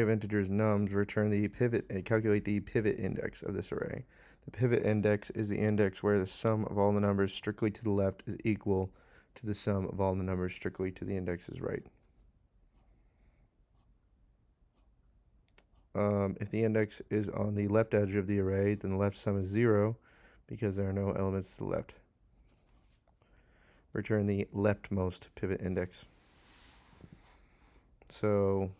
of integers nums, return the pivot and calculate the pivot index of this array. The pivot index is the index where the sum of all the numbers strictly to the left is equal to the sum of all the numbers strictly to the index's right. If the index is on the left edge of the array, then the left sum is 0 because there are no elements to the left. Return the leftmost pivot index. So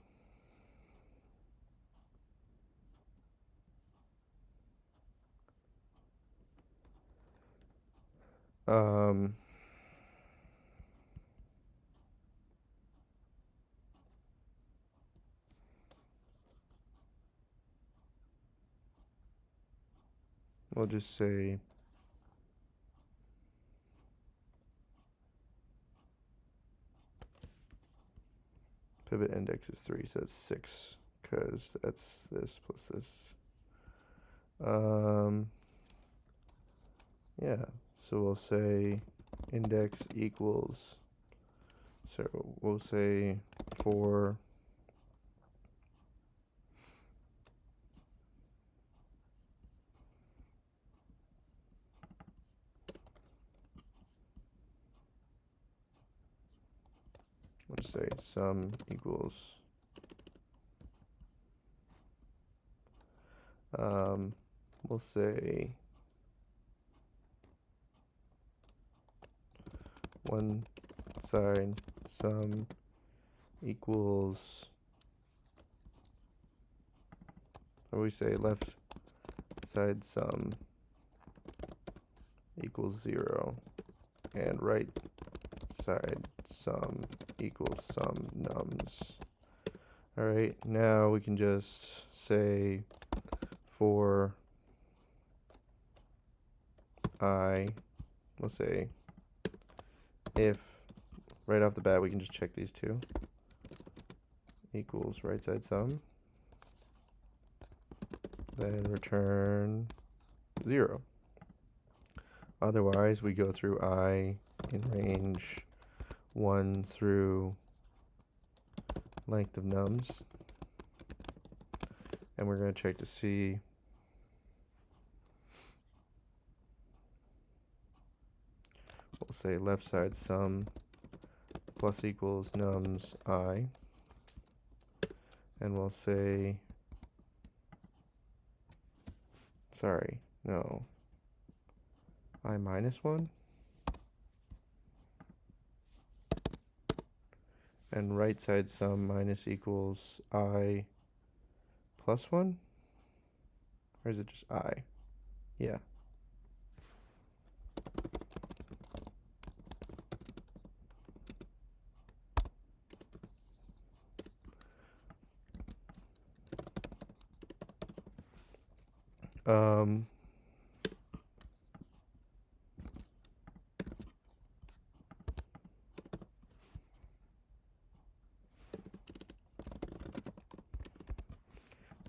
we'll just say pivot index is 3, so that's 6, because that's this plus this. Yeah, so we'll say index equals, so we'll say for we'll say sum equals we'll say one side sum equals, or we say left side sum equals 0 and right side sum equals sum nums. All right, now we can just say for I, we'll say if, right off the bat we can just check these two, equals right side sum, then return 0. Otherwise we go through I in range 1 through length of nums, and we're going to check to see we'll say left side sum plus equals nums I, and we'll say, sorry, no, I minus 1, and right side sum minus equals I plus 1, or is it just I? Yeah.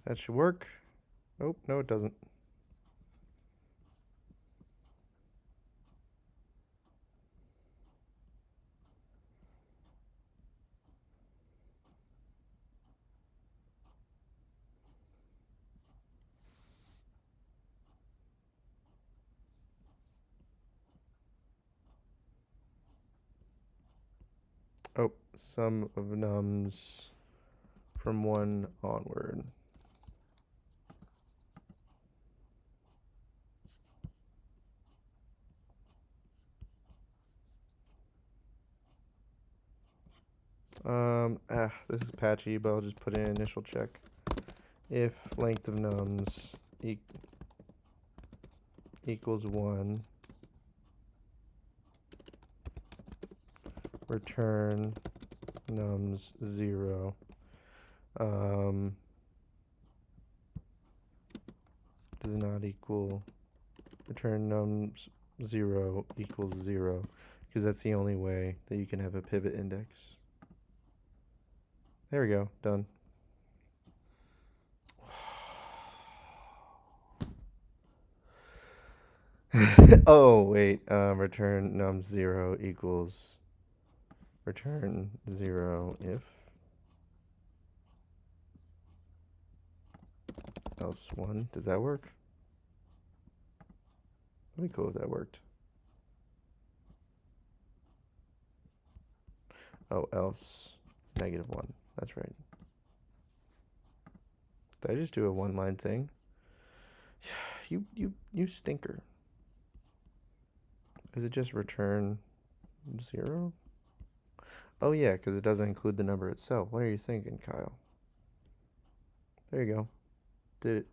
That should work. Oh, no, it doesn't. Oh, sum of nums from 1 onward. This is patchy, but I'll just put in initial check. If length of nums equals 1, return nums 0. Does not equal, return nums 0 equals 0, because that's the only way that you can have a pivot index. There we go, done. Oh, wait, return nums 0 equals return 0 if else 1. Does that work? That'd be cool if that worked. Oh, else -1. That's right. Did I just do a one-line thing? You stinker. Is it just return 0? Oh yeah, because it doesn't include the number itself. What are you thinking, Kyle? There you go. Did it